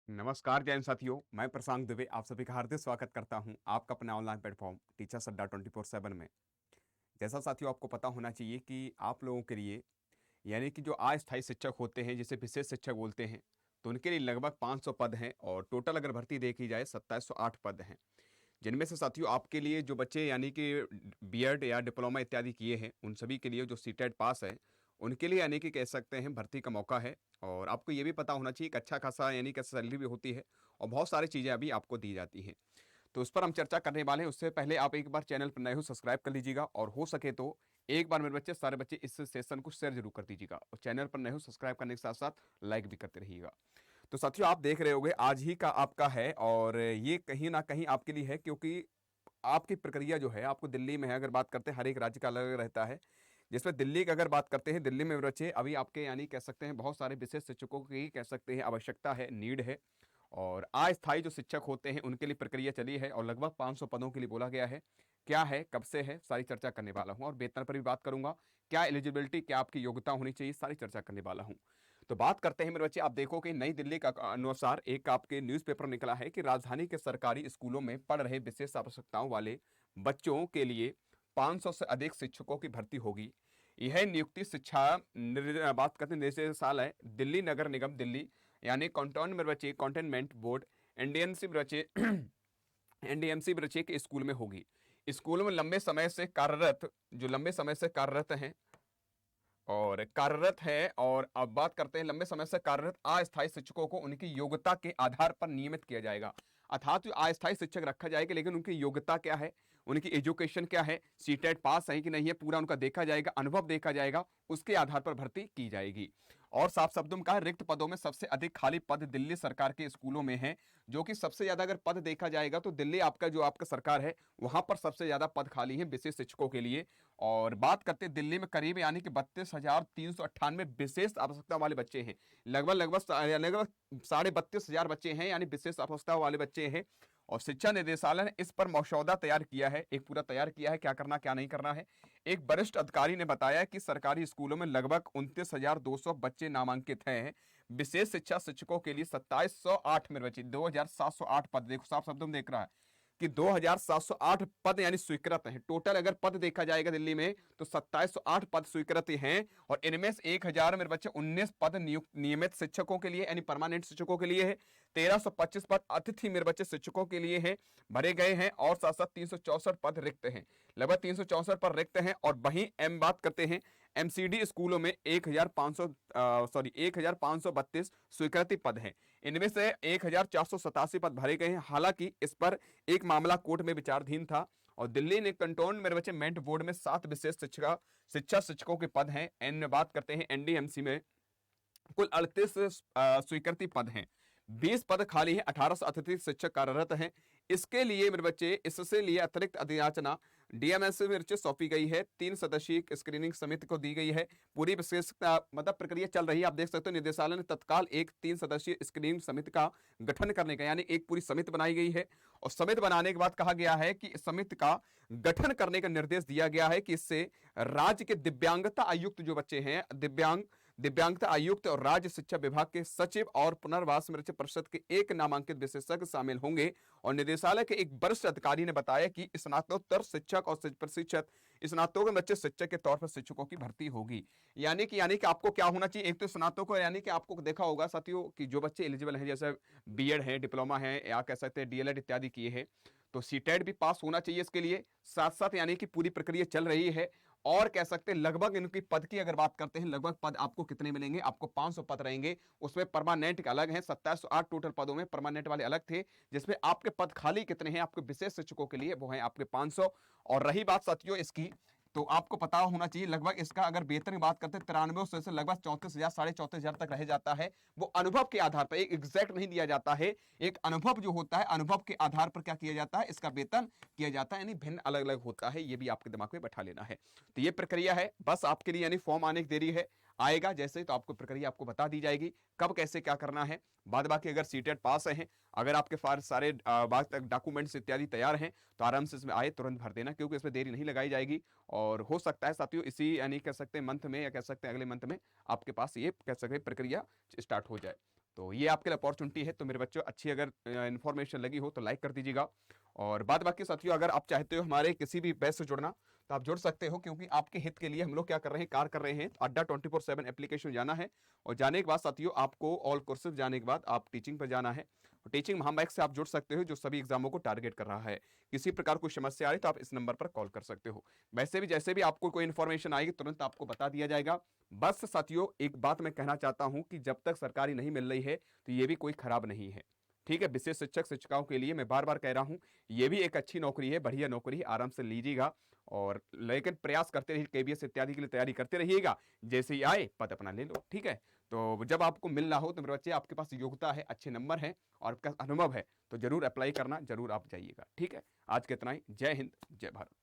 नमस्कार जैन साथियों, मैं प्रशांत दुबे आप सभी का हार्दिक स्वागत करता हूं आपका अपने ऑनलाइन प्लेटफॉर्म टीचर्स अड्डा 24/7 में। जैसा साथियों आपको पता होना चाहिए कि आप लोगों के लिए यानी कि जो अस्थायी शिक्षक होते हैं जिसे विशेष शिक्षक बोलते हैं, तो उनके लिए लगभग 500 पद हैं और टोटल अगर भर्ती देखी जाए 2708 पद हैं। जिनमें से साथियों आपके लिए जो बच्चे यानी कि बीएड या डिप्लोमा इत्यादि किए हैं, उन सभी के लिए जो सीटेट पास है, उनके लिए यानी कि कह सकते हैं भर्ती का मौका है। और आपको ये भी पता होना चाहिए कि अच्छा खासा यानी कि सैलरी भी होती है और बहुत सारी चीज़ें अभी आपको दी जाती हैं। तो उस पर हम चर्चा करने वाले हैं। उससे पहले आप एक बार चैनल पर नए हो सब्सक्राइब कर लीजिएगा और हो सके तो एक बार मेरे बच्चे सारे बच्चे इस सेशन को शेयर जरूर कर दीजिएगा और चैनल पर नए हो सब्सक्राइब करने के साथ साथ लाइक भी करते रहिएगा। तो साथियों आप देख रहे होंगे आज ही का आपका है और ये कहीं ना कहीं आपके लिए है, क्योंकि आपकी प्रक्रिया जो है आपको दिल्ली में है। अगर बात करते हैं हर एक राज्य का अलग अलग रहता है, जिसमें दिल्ली की अगर बात करते हैं, दिल्ली में बच्चे अभी आपके यानी कह सकते हैं बहुत सारे विशेष शिक्षकों की कह सकते हैं आवश्यकता है, नीड है। और अस्थायी जो शिक्षक होते हैं उनके लिए प्रक्रिया चली है और लगभग 500 पदों के लिए बोला गया है। क्या है, कब से है, सारी चर्चा करने वाला हूं और वेतन पर भी बात करूंगा। क्या एलिजिबिलिटी, क्या आपकी योग्यता होनी चाहिए, सारी चर्चा करने वाला हूं। तो बात करते हैं मेरे बच्चे। आप देखो कि नई दिल्ली का अनुसार एक आपके न्यूज़पेपर निकला है कि राजधानी के सरकारी स्कूलों में पढ़ रहे विशेष आवश्यकताओं वाले बच्चों के लिए 500 से अधिक शिक्षकों की भर्ती होगी। यह नियुक्ति बात करते हैं निदेशालय दिल्ली नगर निगम दिल्ली यानी कंटोन में बचे कंटेनमेंट बोर्ड एनडीएमसी बचे एनडीएमसी बचे के स्कूल में होगी। स्कूल में लंबे समय से कार्यरत हैं और कार्यरत है। और अब बात करते हैं लंबे समय से कार्यरत अस्थायी शिक्षकों को उनकी योग्यता के आधार पर नियमित किया जाएगा। अर्थात जो अस्थायी शिक्षक रखा जाएगा, लेकिन उनकी योग्यता क्या है, उनकी एजुकेशन क्या है, सीटेट पास है कि नहीं है, पूरा उनका देखा जाएगा, अनुभव देखा जाएगा, उसके आधार पर भर्ती की जाएगी। और साफ शब्दों में कहा, रिक्त पदों में सबसे अधिक खाली पद दिल्ली सरकार के स्कूलों में है, जो कि सबसे ज्यादा अगर पद देखा जाएगा तो दिल्ली आपका जो आपका सरकार है वहां पर सबसे ज्यादा पद खाली है विशेष शिक्षकों के लिए। और बात करते हैं दिल्ली में करीब यानी कि 32,398 विशेष आवश्यकता वाले बच्चे हैं। लगभग लगभग लगभग 32,500 बच्चे हैं, यानी विशेष आवश्यकता वाले बच्चे हैं। और शिक्षा निदेशालय ने इस पर मसौदा तैयार किया है, एक पूरा तैयार किया है, क्या करना क्या नहीं करना है। एक वरिष्ठ अधिकारी ने बताया कि सरकारी स्कूलों में लगभग 29,200 बच्चे नामांकित हैं। विशेष शिक्षा शिक्षकों के लिए 2708 में बच्चे 2,708 पद, देखो साफ शब्दों में देख रहा है कि 2,708 पद यानी स्वीकृत हैं। टोटल अगर पद देखा जाएगा दिल्ली में तो 2708 पद स्वीकृत हैं। और इनमें से 1,000 मेरे बच्चे 19 पद नियमित शिक्षकों के लिए यानी परमानेंट शिक्षकों के लिए है। 1,325 पद अतिथि मेरे बच्चे शिक्षकों के लिए हैं, भरे गए हैं। और साथ साथ 364 पद रिक्त हैं, लगभग 364 पद रिक्त हैं। और वहीं एम बात करते हैं एमसीडी स्कूलों में 1,532 स्वीकृति पद हैं। इनमें से 1,487 पद भरे गए हैं। हालांकि इस पर एक मामला कोर्ट में विचाराधीन था। और दिल्ली ने कंटोनमेंट बोर्ड में 7 विशेष शिक्षा शिक्षकों के पद हैं। एन बात करते हैं एनडीएमसी में कुल 38 स्वीकृति पद हैं, 20 पद खाली हैं, 18 अतिथि शिक्षक कार्यरत हैं। इसके लिए मेरे बच्चे इससे लिए अतिरिक्त अधियाचना डीएमएस में बच्चे सौंपी गई है, 3 सदस्यीय स्क्रीनिंग समिति को दी गई है। पूरी विशेष मतलब प्रक्रिया चल रही है। आप देख सकते हो निदेशालय ने तत्काल एक 3 सदस्यीय स्क्रीनिंग समिति का गठन करने का यानी एक पूरी समिति बनाई गई है। और समिति बनाने के बाद कहा गया है कि समिति का गठन करने का निर्देश दिया गया है कि इससे राज्य के दिव्यांगता आयुक्त जो बच्चे हैं, दिव्यांगता आयुक्त और राज्य शिक्षा विभाग के सचिव और पुनर्वास परिषद के एक नामांकित विशेषज्ञ शामिल होंगे। और निदेशालय के एक वरिष्ठ अधिकारी ने बताया कि स्नातकोत्तर शिक्षक और प्रशिक्षक स्नातकों बच्चे शिक्षक के तौर पर शिक्षकों की भर्ती होगी। यानी कि आपको क्या होना चाहिए, एक तो स्नातक यानी कि आपको देखा होगा साथियों कि जो बच्चे एलिजिबल हैं, जैसे बीएड है, डिप्लोमा है, या कह सकते हैं डीएलएड इत्यादि किए हैं, तो सीटेट भी पास होना चाहिए इसके लिए। साथ साथ यानी कि पूरी प्रक्रिया चल रही है। और कह सकते हैं लगभग इनकी पद की अगर बात करते हैं, लगभग पद आपको कितने मिलेंगे, आपको 500 पद रहेंगे। उसमें परमानेंट के अलग हैं, 2708 टोटल पदों में परमानेंट वाले अलग थे। जिसमें आपके पद खाली कितने हैं आपके विशेष शिक्षकों के लिए, वो है आपके 500। और रही बात साथियों इसकी, तो आपको पता होना चाहिए लगभग इसका अगर वेतन की बात करते हैं 93 से लगभग 34,000 34,500 तक रह जाता है। वो अनुभव के आधार पर, एक एग्जैक्ट नहीं दिया जाता है, एक अनुभव जो होता है अनुभव के आधार पर क्या किया जाता है, इसका वेतन किया जाता है, यानी भिन्न अलग अलग होता है। ये भी आपके दिमाग में बैठा लेना है। तो ये प्रक्रिया है बस आपके लिए, यानी फॉर्म आने की देरी है, आएगा जैसे ही तो आपको प्रक्रिया आपको बता दी जाएगी कब कैसे क्या करना है। बाद बाकी अगर सीटेट पास हैं, अगर आपके पास सारे बात तक डॉक्यूमेंट्स इत्यादि तैयार हैं, तो आराम से इसमें आए तुरंत भर देना, क्योंकि इसमें देरी नहीं लगाई जाएगी। और हो सकता है साथियों इसी यानी कह सकते हैं मंथ में, या कह सकते हैं अगले मंथ में आपके पास ये कह सकते हैं प्रक्रिया स्टार्ट हो जाए। तो ये आपके लिए अपॉर्चुनिटी है। तो मेरे बच्चों, अच्छी अगर इन्फॉर्मेशन लगी हो तो लाइक कर दीजिएगा। और बाद बाकी साथियों, अगर आप चाहते हो हमारे किसी भी बैच से जुड़ना तो आप जुड़ सकते हो, क्योंकि आपके हित के लिए हम लोग क्या कर रहे हैं, कार्य कर रहे हैं। अड्डा 24/7 एप्लीकेशन जाना है, और जाने के बाद साथियों आपको ऑल कोर्सेज जाने के बाद आप टीचिंग पर जाना है। टीचिंग महाबैक से आप जुड़ सकते हो, जो सभी एग्जामों को टारगेट कर रहा है। किसी प्रकार कोई समस्या आ रही तो आप इस नंबर पर कॉल कर सकते हो। वैसे भी जैसे भी आपको कोई इन्फॉर्मेशन आएगी तुरंत आपको बता दिया जाएगा। बस साथियों, एक बात मैं कहना चाहता हूं कि जब तक सरकारी नहीं मिल रही है तो ये भी कोई खराब नहीं है। ठीक है, विशेष शिक्षक शिक्षिकाओं के लिए मैं बार बार कह रहा हूं, ये भी एक अच्छी नौकरी है, बढ़िया नौकरी है, आराम से लीजिएगा। और लेकिन प्रयास करते रहिए, केबीएस इत्यादि के लिए तैयारी करते रहिएगा। जैसे ही आए पद अपना ले लो, ठीक है। तो जब आपको मिल रहा हो तो मेरे बच्चे, आपके पास योग्यता है, अच्छे नंबर है और आपका अनुभव है, तो जरूर अप्लाई करना, जरूर आप जाइएगा। ठीक है, आज के इतना ही। जय हिंद, जय भारत।